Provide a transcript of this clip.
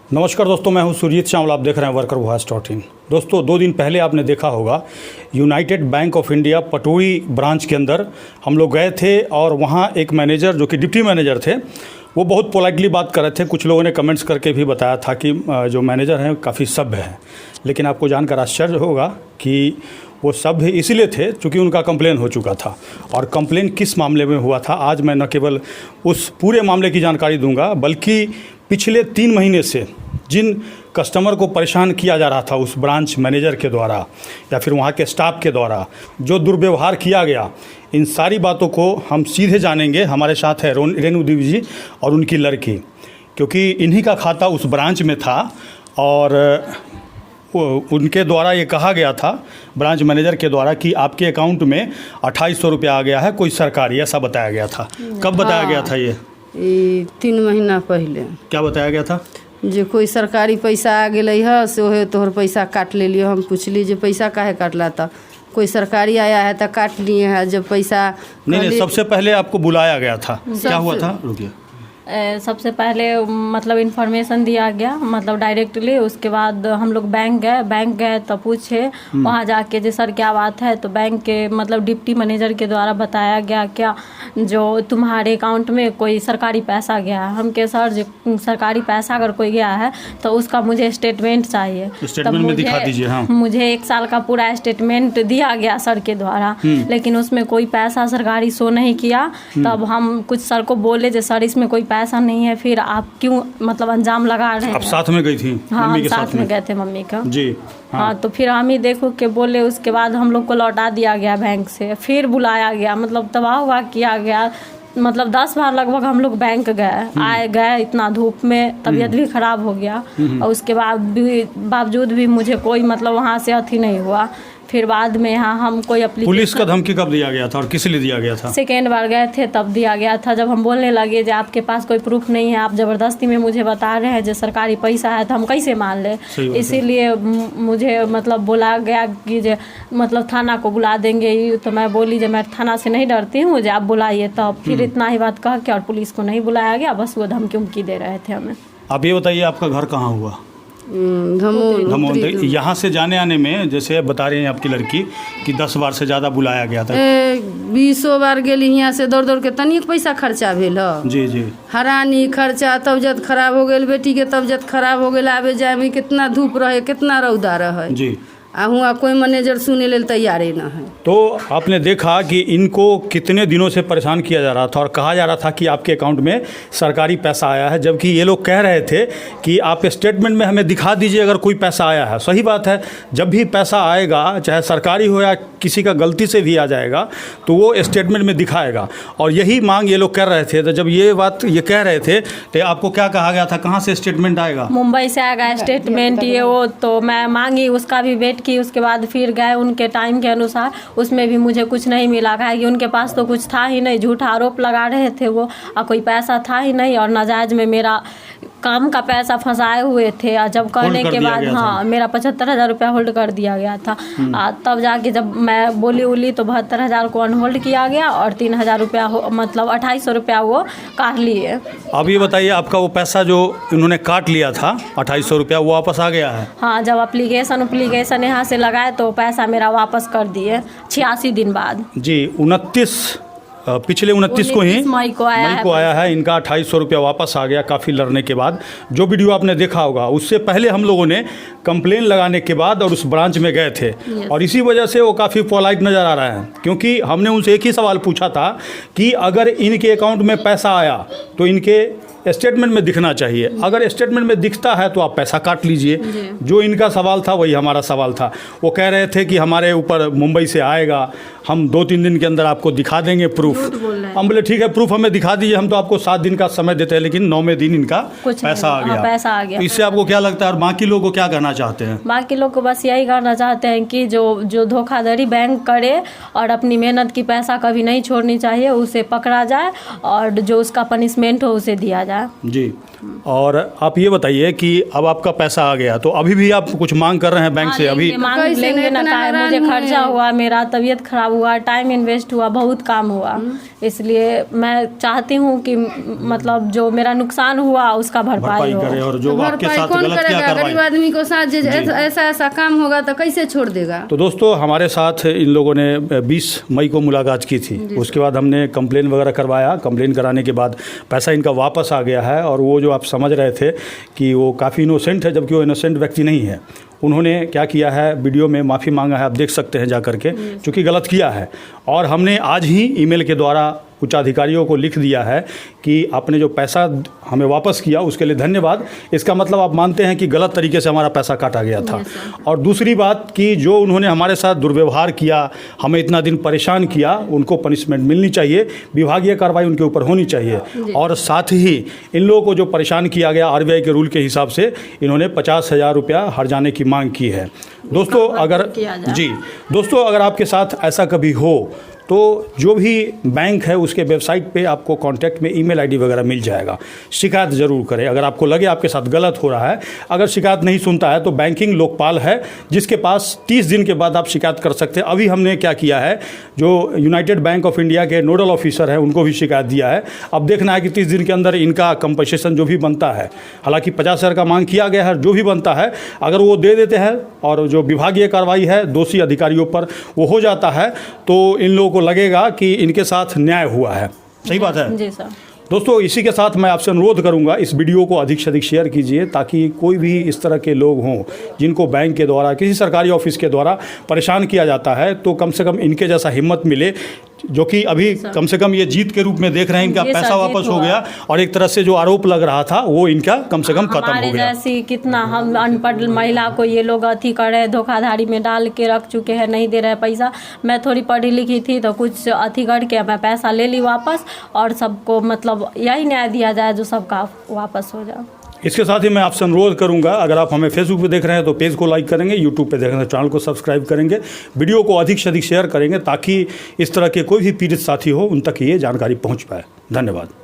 नमस्कार दोस्तों, मैं हूं सुरजीत श्यामल। आप देख रहे हैं वर्कर वॉइस .in। दोस्तों, 2 दिन पहले आपने देखा होगा United bank of India Patori branch के अंदर हम लोग गए थे और वहां एक मैनेजर जो कि डिप्टी मैनेजर थे, वो बहुत पोलाइटली बात कर रहे थे। कुछ लोगों ने कमेंट्स करके भी बताया था कि जो मैनेजर हैं काफ़ी सभ्य हैं, लेकिन आपको जानकर आश्चर्य होगा कि वो सभ्य इसीलिए थे क्योंकि उनका कंप्लेन हो चुका था। और कंप्लेन किस मामले में हुआ था, आज मैं न केवल उस पूरे मामले की जानकारी दूंगा, बल्कि पिछले 3 महीने से जिन कस्टमर को परेशान किया जा रहा था उस ब्रांच मैनेजर के द्वारा या फिर वहाँ के स्टाफ के द्वारा जो दुर्व्यवहार किया गया, इन सारी बातों को हम सीधे जानेंगे। हमारे साथ है रेणु देवी जी और उनकी लड़की, क्योंकि इन्हीं का खाता उस ब्रांच में था और उनके द्वारा ये कहा गया था ब्रांच मैनेजर के द्वारा कि आपके अकाउंट में 2800 रुपया आ गया है, कोई सरकारी, ऐसा बताया गया था। कब बताया गया था ये? 3 महीना पहले। क्या बताया गया था? जे कोई सरकारी पैसा आ गए है से ओहे तोहर पैसा काट ले लियो। हम पूछली जे पैसा काहे काटला, था कोई सरकारी आया है तो काट लिए है। जब पैसा नहीं, सबसे पहले आपको बुलाया गया था, क्या हुआ था? रुकिए। सबसे पहले मतलब इन्फॉर्मेशन दिया गया, मतलब डायरेक्टली। उसके बाद हम लोग बैंक गए तो पूछे वहाँ जाके जे सर क्या बात है, तो बैंक के मतलब डिप्टी मैनेजर के द्वारा बताया गया क्या जो तुम्हारे अकाउंट में कोई सरकारी पैसा गया है। हम के सर जो सरकारी पैसा अगर कोई गया है तो उसका मुझे स्टेटमेंट चाहिए। स्टेटमेंट में दिखा दीजिए। हाँ। मुझे 1 साल का पूरा स्टेटमेंट दिया गया सर के द्वारा, लेकिन उसमें कोई पैसा सरकारी शो नहीं किया। तब हम कुछ सर को बोले जे सर इसमें कोई पैसा नहीं है, फिर आप क्यों मतलब अंजाम लगा रहे हैं? आप साथ में गई थी? हाँ, मम्मी के साथ में गए थे मम्मी का जी। हाँ, तो फिर हम ही देखो के बोले। उसके बाद हम लोग को लौटा दिया गया बैंक से, फिर बुलाया गया, मतलब तबाह हुआ किया गया। मतलब 10 बार लगभग हम लोग बैंक गए इतना धूप में, तबीयत भी खराब हो गया। और उसके बावजूद भी मुझे कोई मतलब वहाँ से अथी नहीं हुआ। फिर बाद में यहाँ हम कोई पुलिस का धमकी कब दिया गया था और किस लिए दिया गया था? सेकेंड बार गए थे तब दिया गया था, जब हम बोलने लगे जो आपके पास कोई प्रूफ नहीं है, आप ज़बरदस्ती में मुझे बता रहे हैं जो सरकारी पैसा है, तो हम कैसे मान ले। इसीलिए मुझे मतलब बोला गया कि जो मतलब थाना को बुला देंगे। तो मैं बोली जो मैं थाना से नहीं डरती हूँ, जो आप बुलाइए। तो फिर इतना ही बात कह के और पुलिस को नहीं बुलाया गया, बस वो धमकी दे रहे थे हमें। आप ये बताइए आपका घर कहाँ हुआ? धमोल। यहाँ से जाने आने में जैसे बता रही हैं आपकी लड़की कि 10 बार से ज़्यादा बुलाया गया था। 20 बार गेली यहाँ से दौड़ के, तनिक पैसा खर्चा भेल जी जी। हरानी खर्चा, तबियत खराब हो गई, बेटी के तबियत खराब हो गई, आवे जाए में कितना धूप रहे, कितना रौदा रहे जी। हुआ कोई मैनेजर सुने ले तैयार ही ना है। तो आपने देखा कि इनको कितने दिनों से परेशान किया जा रहा था और कहा जा रहा था कि आपके अकाउंट में सरकारी पैसा आया है, जबकि ये लोग कह रहे थे कि आप स्टेटमेंट में हमें दिखा दीजिए अगर कोई पैसा आया है। सही बात है, जब भी पैसा आएगा चाहे सरकारी हो या किसी का गलती से भी आ जाएगा तो वो स्टेटमेंट में दिखाएगा, और यही मांग ये लोग कर रहे थे। तो जब ये बात ये कह रहे थे तो आपको क्या कहा गया था, कहाँ से स्टेटमेंट आएगा? मुंबई से आएगा स्टेटमेंट ये वो। तो मैं मांगी, उसका भी वेट की। उसके बाद फिर गए उनके टाइम के अनुसार, उसमें भी मुझे कुछ नहीं मिला। कहा कि उनके पास तो कुछ था ही नहीं, झूठा आरोप लगा रहे थे वो, और कोई पैसा था ही नहीं, और नाजायज में मेरा काम का पैसा फंसाए हुए थे। और जब करने के बाद हाँ मेरा 75,000 रुपया होल्ड कर दिया गया था। तब जाके जब मैं बोली तो 72,000 को अनहोल्ड किया गया और 3,000 रुपया मतलब 2,800 रुपया वो काट लिए। अब ये बताइए आपका वो पैसा जो इन्होंने काट लिया था 2,800 रुपया, वो वापस आ गया है? हाँ, जब एप्लीकेशन यहाँ से लगाए तो पैसा मेरा वापस कर दिए 86 दिन बाद जी। पिछले 29 को ही मई को आया है इनका 2,800 रुपया वापस आ गया, काफ़ी लड़ने के बाद। जो वीडियो आपने देखा होगा उससे पहले हम लोगों ने कंप्लेन लगाने के बाद और उस ब्रांच में गए थे, और इसी वजह से वो काफ़ी पोलाइट नज़र आ रहा है, क्योंकि हमने उनसे एक ही सवाल पूछा था कि अगर इनके अकाउंट में पैसा आया तो इनके स्टेटमेंट में दिखना चाहिए, अगर स्टेटमेंट में दिखता है तो आप पैसा काट लीजिए। जो इनका सवाल था वही हमारा सवाल था। वो कह रहे थे कि हमारे ऊपर मुंबई से आएगा, हम 2-3 दिन के अंदर आपको दिखा देंगे प्रूफ। हम बोले ठीक है, प्रूफ हमें दिखा दीजिए, हम तो आपको 7 दिन का समय देते हैं, लेकिन 9वें दिन इनका पैसा आ गया। तो इससे आपको क्या लगता है, और बाकी लोगों को क्या कहना चाहते हैं? बाकी लोग को बस यही कहना चाहते हैं कि जो धोखाधड़ी बैंक करे और अपनी मेहनत की पैसा कभी नहीं छोड़नी चाहिए, उसे पकड़ा जाए और जो उसका पनिशमेंट हो उसे दिया जाए जी। और आप ये बताइए कि अब आपका पैसा आ गया तो अभी भी आप कुछ मांग कर रहे हैं बैंक से? अभी मांग लेंगे ना, मुझे खर्चा हुआ, मेरा तबीयत खराब हुआ, टाइम इन्वेस्ट हुआ, बहुत काम हुआ, इसलिए मैं चाहती हूँ कि मतलब जो मेरा नुकसान हुआ उसका भरपाई हो। करे और जो आपके भरपाई साथ कौन गलत किया करेगा? गरीब आदमी को साथ ऐसा ऐसा काम होगा तो कैसे छोड़ देगा? तो दोस्तों हमारे साथ इन लोगों ने 20 मई को मुलाकात की थी, उसके बाद हमने कंप्लेन वगैरह करवाया। कंप्लेन कराने के बाद पैसा इनका वापस आ गया है, और वो जो आप समझ रहे थे कि वो काफ़ी इनोसेंट है, जबकि वो इनोसेंट व्यक्ति नहीं है। उन्होंने क्या किया है, वीडियो में माफ़ी मांगा है, आप देख सकते हैं जा करके, चूँकि गलत किया है। और हमने आज ही ईमेल के द्वारा उच्च अधिकारियों को लिख दिया है कि आपने जो पैसा हमें वापस किया उसके लिए धन्यवाद। इसका मतलब आप मानते हैं कि गलत तरीके से हमारा पैसा काटा गया था। और दूसरी बात कि जो उन्होंने हमारे साथ दुर्व्यवहार किया, हमें इतना दिन परेशान किया, उनको पनिशमेंट मिलनी चाहिए, विभागीय कार्रवाई उनके ऊपर होनी चाहिए। और साथ ही इन लोगों को जो परेशान किया गया RBI के रूल के हिसाब से, इन्होंने 50,000 रुपया हर्जाने की मांग की है। दोस्तों अगर आपके साथ ऐसा कभी हो तो जो भी बैंक है उसके वेबसाइट पे आपको कांटेक्ट में ईमेल आईडी वगैरह मिल जाएगा। शिकायत ज़रूर करें अगर आपको लगे आपके साथ गलत हो रहा है। अगर शिकायत नहीं सुनता है तो बैंकिंग लोकपाल है, जिसके पास 30 दिन के बाद आप शिकायत कर सकते हैं। अभी हमने क्या किया है, जो यूनाइटेड बैंक ऑफ इंडिया के नोडल ऑफिसर हैं उनको भी शिकायत दिया है। अब देखना है कि 30 दिन के अंदर इनका कंपनसेशन जो भी बनता है, हालांकि 50,000 का मांग किया गया है, जो भी बनता है अगर वो दे देते हैं और जो विभागीय कार्रवाई है दोषी अधिकारियों पर वो हो जाता है, तो इन लोगों को लगेगा कि इनके साथ न्याय हुआ है। सही बात है जी सर। दोस्तों, इसी के साथ मैं आपसे अनुरोध करूंगा, इस वीडियो को अधिक से अधिक शेयर कीजिए, ताकि कोई भी इस तरह के लोग हों जिनको बैंक के द्वारा, किसी सरकारी ऑफिस के द्वारा परेशान किया जाता है, तो कम से कम इनके जैसा हिम्मत मिले, जो कि अभी कम से कम ये जीत के रूप में देख रहे हैं। इनका पैसा वापस हो गया और एक तरह से जो आरोप लग रहा था वो इनका कम से कम खत्म हो गया। जैसी कितना हम अनपढ़ महिला को ये लोग अथी कर रहे, धोखाधड़ी में डाल के रख चुके हैं, नहीं दे रहे पैसा। मैं थोड़ी पढ़ी लिखी थी तो कुछ अथी करके मैं पैसा ले ली वापस, और सबको मतलब यही न्याय दिया जाए जो सबका वापस हो जाए। इसके साथ ही मैं आपसे अनुरोध करूंगा, अगर आप हमें फेसबुक पे देख रहे हैं तो पेज को लाइक करेंगे, यूट्यूब पे देख रहे हैं तो चैनल को सब्सक्राइब करेंगे, वीडियो को अधिक से अधिक शेयर करेंगे, ताकि इस तरह के कोई भी पीड़ित साथी हो उन तक ये जानकारी पहुंच पाए। धन्यवाद।